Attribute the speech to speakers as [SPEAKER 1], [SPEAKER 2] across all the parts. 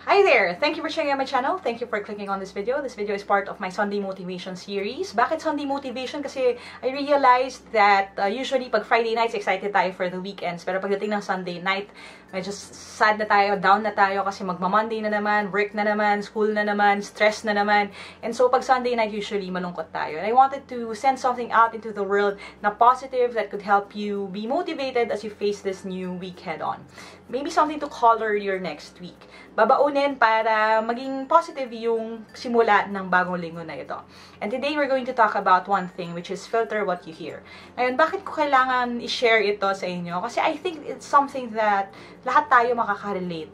[SPEAKER 1] Hi there! Thank you for checking out my channel. Thank you for clicking on this video. This video is part of my Sunday Motivation series. Bakit Sunday Motivation? Kasi I realized that usually pag Friday nights, excited tayo for the weekends. Pero pagdating ng Sunday night, medyo sad na tayo, down na tayo kasi magma-Monday na naman, work na naman, school na naman, stress na naman. And so pag Sunday night, usually malungkot tayo. And I wanted to send something out into the world na positive that could help you be motivated as you face this new week head-on. Maybe something to color your next week. Babaunin para maging positive yung simula ng bagong linggo na ito. And today, we're going to talk about one thing, which is filter what you hear. Ngayon, bakit ko kailangan i-share ito sa inyo? Kasi I think it's something that lahat tayo makaka-relate,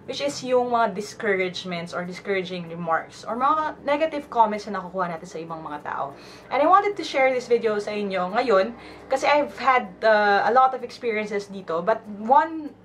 [SPEAKER 1] which is yung mga discouragements or discouraging remarks or mga negative comments na nakukuha natin sa ibang mga tao. And I wanted to share this video sa inyo ngayon kasi I've had a lot of experiences dito, but one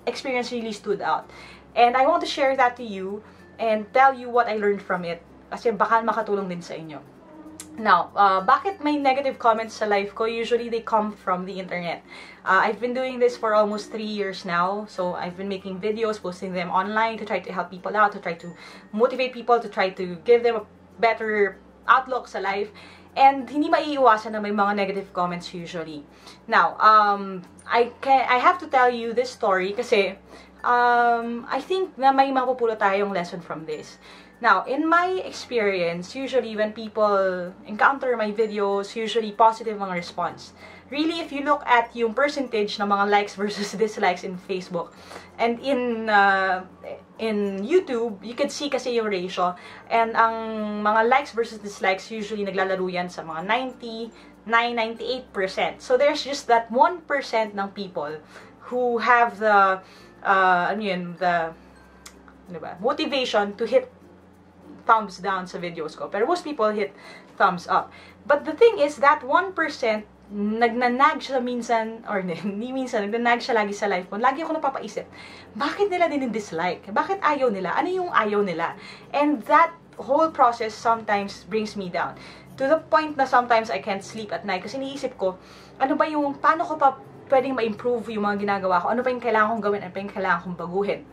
[SPEAKER 1] experience really stood out. And I want to share that to you and tell you what I learned from it. Kasi baka makatulong din sa inyo. Now, bakit may negative comments sa life ko? Usually, they come from the internet. I've been doing this for almost 3 years now. So, I've been making videos, posting them online to try to help people out, to try to motivate people, to try to give them a better outlook sa life. And hindi maiiwasan na may mga negative comments usually. Now, I have to tell you this story kasi I think na may mapupulot tayong lesson from this. Now, in my experience, usually when people encounter my videos, usually positive ang response. Really, if you look at yung percentage ng mga likes versus dislikes in Facebook and in YouTube, you can see kasi yung ratio. And ang mga likes versus dislikes, usually naglalaro yan sa mga 98%. So there's just that 1% ng people who have the motivation to hit thumbs down sa videos ko. Pero most people hit thumbs up. But the thing is that 1% nagnanag siya minsan, or hindi minsan, nagnanag siya lagi sa life ko. Lagi ako napapaisip, bakit nila din-dislike? Bakit ayaw nila? Ano yung ayaw nila? And that whole process sometimes brings me down. To the point na sometimes I can't sleep at night kasi iniisip ko, ano ba yung, paano ko pa pwedeng ma-improve yung mga ginagawa ko? Ano pa yung kailangan kong gawin? Ano pa yung kailangan kong baguhin?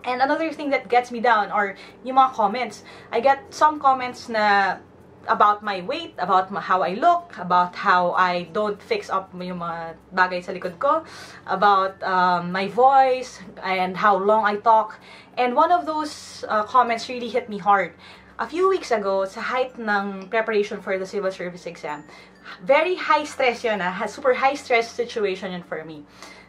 [SPEAKER 1] And another thing that gets me down are yung mga comments. I get some comments na about my weight, about how I look, about how I don't fix up yung mga bagay sa likod ko, about my voice, and how long I talk. And one of those comments really hit me hard. A few weeks ago, sa height ng preparation for the civil service exam, very high stress yun, super high stress situation yun for me.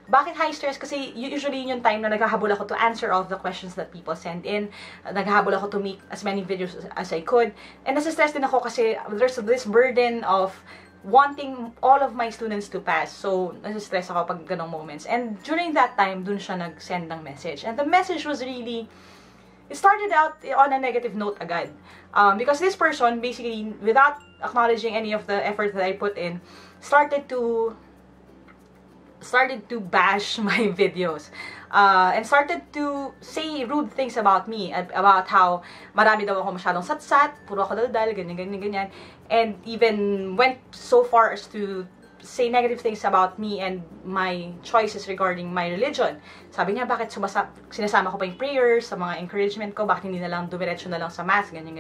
[SPEAKER 1] Bakit high stress? Kasi usually yung time na naghahabol ako to answer all the questions that people send in. Naghahabol ako to make as many videos as I could. And nasa-stress din ako kasi there's this burden of wanting all of my students to pass. So, nasa-stress ako pag ganong moments. And during that time, dun siya nag-send ng message. And the message was really, it started out on a negative note agad. Because this person, basically, without acknowledging any of the effort that I put in, started to bash my videos and started to say rude things about me, about how marami daw ako masyadong satsat, puro ako daldal, ganyan, and even went so far as to say negative things about me and my choices regarding my religion. Sabi niya, bakit sinasama ko pa yung prayers sa mga encouragement ko, bakit hindi na lang dumiretso na lang sa mass, ganyan.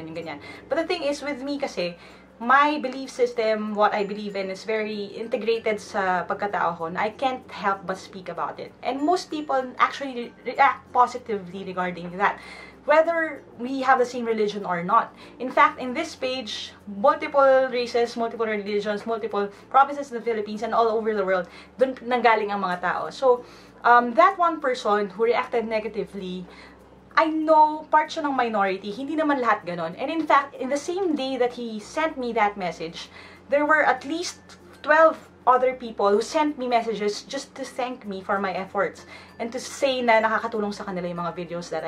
[SPEAKER 1] But the thing is, with me kasi, my belief system, what I believe in, is very integrated sa pagkatao ko, and I can't help but speak about it. And most people actually react positively regarding that, whether we have the same religion or not. In fact, in this page, multiple races, multiple religions, multiple provinces in the Philippines, and all over the world, dun nanggaling ang mga tao. So, that one person who reacted negatively, I know part siya ng minority, hindi naman lahat ganon. And in fact, in the same day that he sent me that message, there were at least 12 other people who sent me messages just to thank me for my efforts and to say na nakakatulong sa kanila yung mga videos that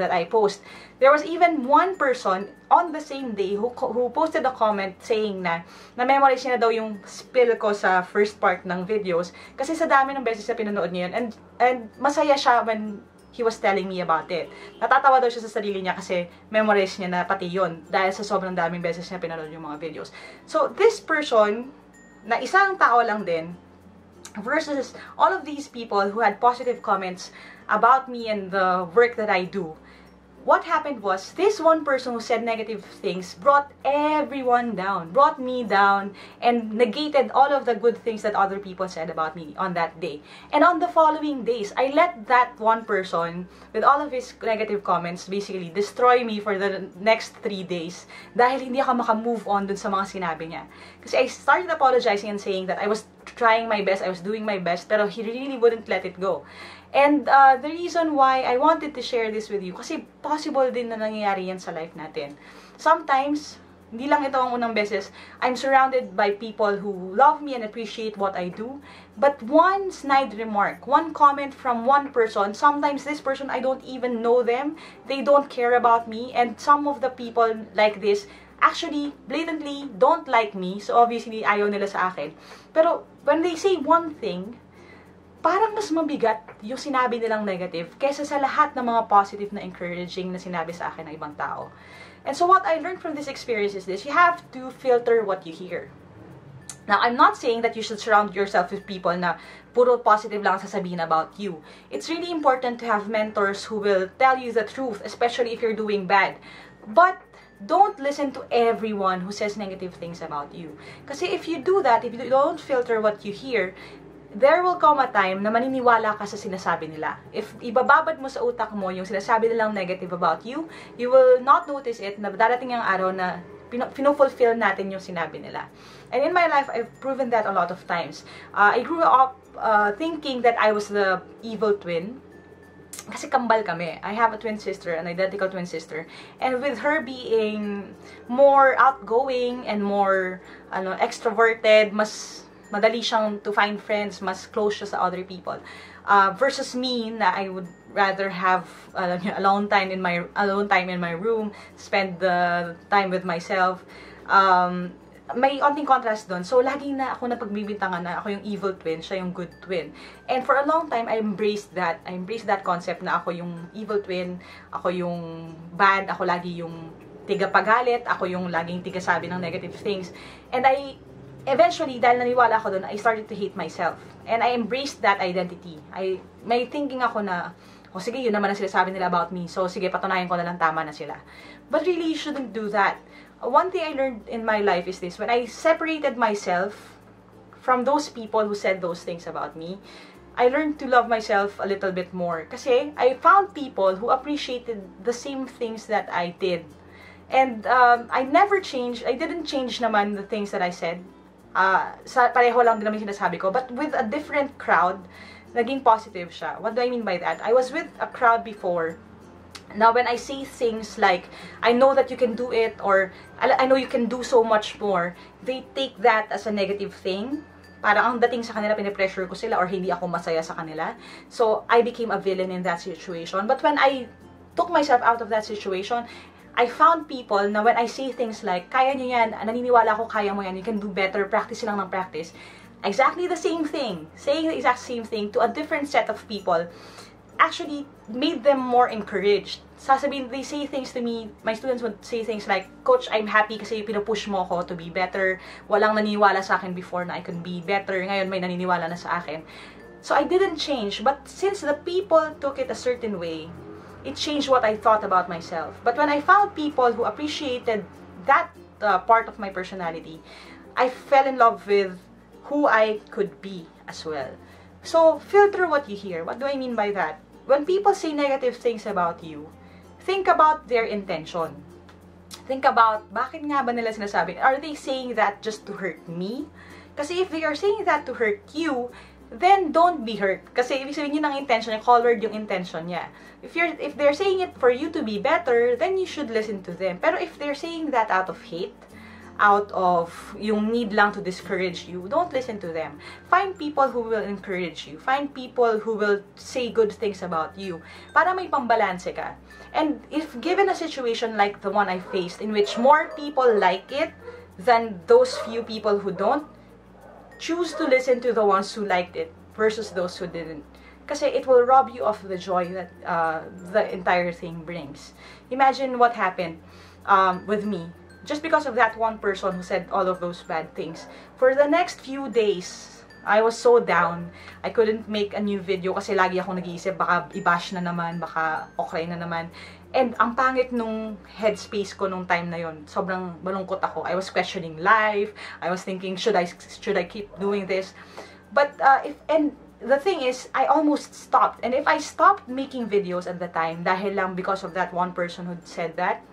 [SPEAKER 1] I post. There was even one person on the same day who posted a comment saying na memorize niya na daw yung spill ko sa first part ng videos kasi sa dami ng beses na pinanood niya yun, and masaya siya when he was telling me about it. Natatawa daw siya sa sarili niya kasi memorize niya na pati yun dahil sa sobrang daming beses niya pinanood yung mga videos. So, this person, na isang tao lang din, versus all of these people who had positive comments about me and the work that I do, what happened was, this one person who said negative things brought everyone down, brought me down, and negated all of the good things that other people said about me on that day. And on the following days, I let that one person, with all of his negative comments, basically destroy me for the next 3 days dahil hindi ako makamove on dun sa mga sinabi niya. Kasi I started apologizing and saying that I was trying my best, I was doing my best, pero he really wouldn't let it go. And the reason why I wanted to share this with you, kasi possible din na nangyayari yan sa life natin. Sometimes, hindi lang ito ang unang beses, I'm surrounded by people who love me and appreciate what I do. But one snide remark, one comment from one person, sometimes this person, I don't even know them, they don't care about me, and some of the people like this, actually, blatantly, don't like me, so obviously, ayaw nila sa akin. Pero, when they say one thing, parang mas mabigat yung sinabi nilang negative kaysa sa lahat ng mga positive na encouraging na sinabi sa akin ng ibang tao. And so what I learned from this experience is this: you have to filter what you hear. Now, I'm not saying that you should surround yourself with people na puro positive lang sasabihin about you. It's really important to have mentors who will tell you the truth, especially if you're doing bad. But don't listen to everyone who says negative things about you. Kasi if you do that, if you don't filter what you hear, there will come a time na maniniwala ka sa sinasabi nila. If ibababad mo sa utak mo yung sinasabi nilang negative about you, you will not notice it na darating ang araw na pinufulfill natin yung sinabi nila. And in my life, I've proven that a lot of times. I grew up thinking that I was the evil twin. Kasi kambal kami. I have a twin sister, an identical twin sister. And with her being more outgoing and more extroverted, mas madali siyang to find friends, mas close siya sa other people. Versus me, na I would rather have alone time in my room, spend the time with myself. May onting contrast doon. So, lagi na ako napagbibintangan na ako yung evil twin, siya yung good twin. And for a long time, I embraced that. I embraced that concept na ako yung evil twin, ako yung bad, ako lagi yung tiga-pagalit, ako yung laging tiga-sabi ng negative things. And eventually, dahil naniwala ako doon, I started to hate myself. And I embraced that identity. May thinking ako na, sige, yun naman ang sinasabi nila about me. So, sige, patunayan ko na lang tama na sila. But really, you shouldn't do that. One thing I learned in my life is this: when I separated myself from those people who said those things about me, I learned to love myself a little bit more. Kasi I found people who appreciated the same things that I did. And I never changed. I didn't change naman the things that I said. Pareho lang din naman sinasabi ko, but with a different crowd, naging positive siya. What do I mean by that? I was with a crowd before. Now, when I say things like, I know that you can do it, or I know you can do so much more, they take that as a negative thing. Parang ang dating sa kanila, pinipressure ko sila, or hindi ako masaya sa kanila. So, I became a villain in that situation. But when I took myself out of that situation, I found people na when I say things like, kaya nyo yan, naniniwala ko kaya mo yan, you can do better, practice lang ng practice. Exactly the same thing, saying the exact same thing to a different set of people, actually made them more encouraged. Sasabihin, they say things to me, my students would say things like, Coach, I'm happy kasi pinupush mo ko to be better. Walang naniniwala sa akin before na I can be better. Ngayon may naniniwala na sa akin. So I didn't change, but since the people took it a certain way, it changed what I thought about myself. But when I found people who appreciated that part of my personality, I fell in love with who I could be as well. So, filter what you hear. What do I mean by that? When people say negative things about you, think about their intention. Think about, bakit nga ba nila sinasabi? Are they saying that just to hurt me? Kasi if they are saying that to hurt you, then don't be hurt. Kasi ibig sabihin yun ang intention, yung call word yung intention niya. If they're saying it for you to be better, then you should listen to them. Pero if they're saying that out of hate, out of yung need lang to discourage you, don't listen to them. Find people who will encourage you. Find people who will say good things about you. Para may pambalanse ka. And if given a situation like the one I faced, in which more people like it than those few people who don't, choose to listen to the ones who liked it versus those who didn't. Kasi it will rob you of the joy that the entire thing brings. Imagine what happened with me. Just because of that one person who said all of those bad things. For the next few days, I was so down. I couldn't make a new video kasi lagi akong nag-iisip, baka i-bash na naman, baka okay na naman. And ang pangit nung headspace ko nung time na yon. Sobrang malungkot ako. I was questioning life. I was thinking, should I keep doing this? But the thing is, I almost stopped. And if I stopped making videos at the time, dahil lang because of that one person who said that,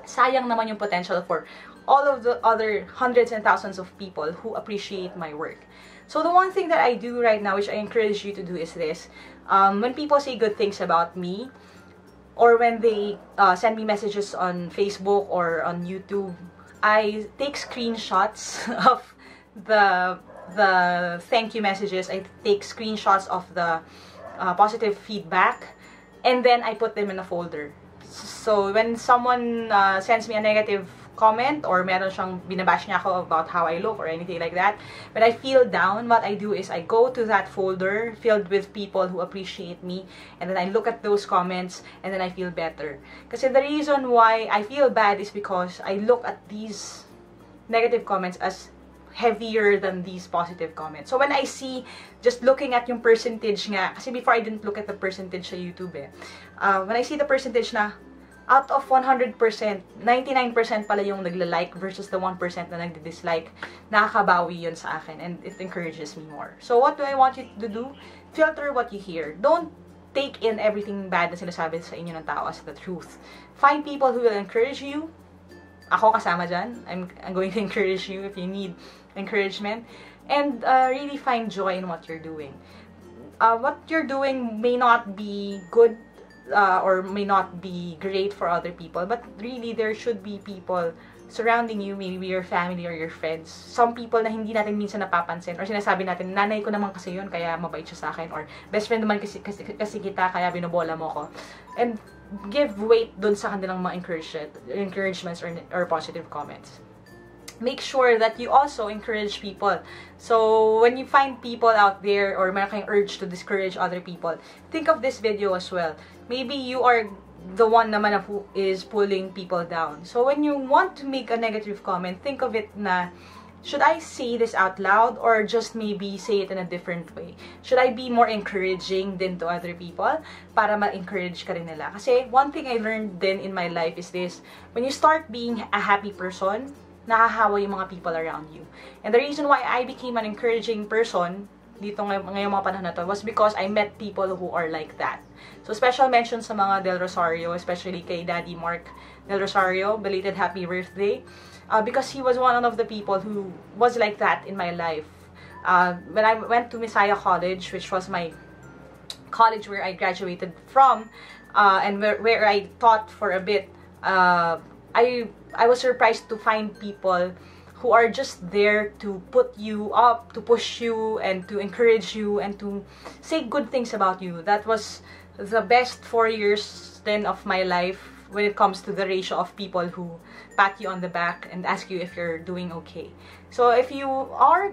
[SPEAKER 1] sayang naman yung potential for all of the other hundreds and thousands of people who appreciate my work. So the one thing that I do right now, which I encourage you to do, is this. When people say good things about me, or when they send me messages on Facebook or on YouTube, I take screenshots of the thank you messages. I take screenshots of the positive feedback, and then I put them in a folder. So when someone sends me a negative comment, or meron siyang binabash niya ako about how I look or anything like that, when I feel down, what I do is I go to that folder filled with people who appreciate me, and then I look at those comments, and then I feel better. Kasi the reason why I feel bad is because I look at these negative comments as heavier than these positive comments. So when I see, just looking at yung percentage nga, kasi before I didn't look at the percentage sa YouTube when I see the percentage na out of 100%, 99% pala yung nagla-like versus the 1% na nagdi-dislike, nakakabawi yun sa akin, and it encourages me more. So what do I want you to do? Filter what you hear. Don't take in everything bad na sinasabi sa inyo ng tao as the truth. Find people who will encourage you. Ako kasama dyan. I'm going to encourage you if you need encouragement. And really find joy in what you're doing. What you're doing may not be good or may not be great for other people, but really there should be people surrounding you, maybe your family or your friends. Some people na hindi natin minsan napapansin, or sinasabi natin, nanay ko naman kasi yun, kaya mabait siya sa akin, or best friend naman kasi kita, kaya binobola mo ko. And give weight dun sa kanilang mga encouragements or positive comments. Make sure that you also encourage people. So, when you find people out there or meron kayong urge to discourage other people, think of this video as well. Maybe you are the one naman who is pulling people down. So, when you want to make a negative comment, think of it na, should I say this out loud or just maybe say it in a different way? Should I be more encouraging din to other people para ma-encourage ka rin nila? Kasi one thing I learned then in my life is this, when you start being a happy person, nakahawa yung mga people around you. And the reason why I became an encouraging person dito ngayong mga panahon na to was because I met people who are like that. So special mention sa mga Del Rosario, especially kay Daddy Mark Del Rosario, belated happy birthday, because he was one of the people who was like that in my life. When I went to Messiah College, which was my college where I graduated from, and where I taught for a bit, I was surprised to find people who are just there to put you up, to push you, and to encourage you, and to say good things about you. That was the best 4 years then of my life when it comes to the ratio of people who pat you on the back and ask you if you're doing okay. So if you are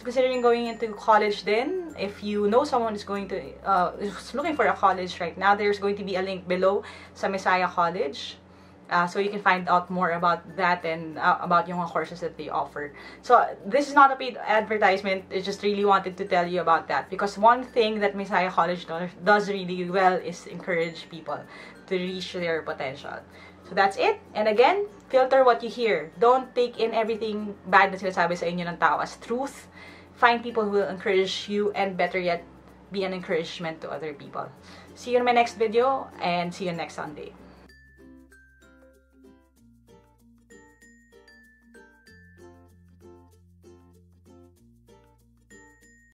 [SPEAKER 1] considering going into college then, if you know someone is is looking for a college right now, there's going to be a link below sa Messiah College. So you can find out more about that and about yung mga courses that they offer. So this is not a paid advertisement. I just really wanted to tell you about that, because one thing that Messiah College does really well is encourage people to reach their potential. So that's it. And again, filter what you hear. Don't take in everything bad na sinasabi sa inyo ng tao as truth. Find people who will encourage you, and better yet, be an encouragement to other people. See you in my next video, and see you next Sunday.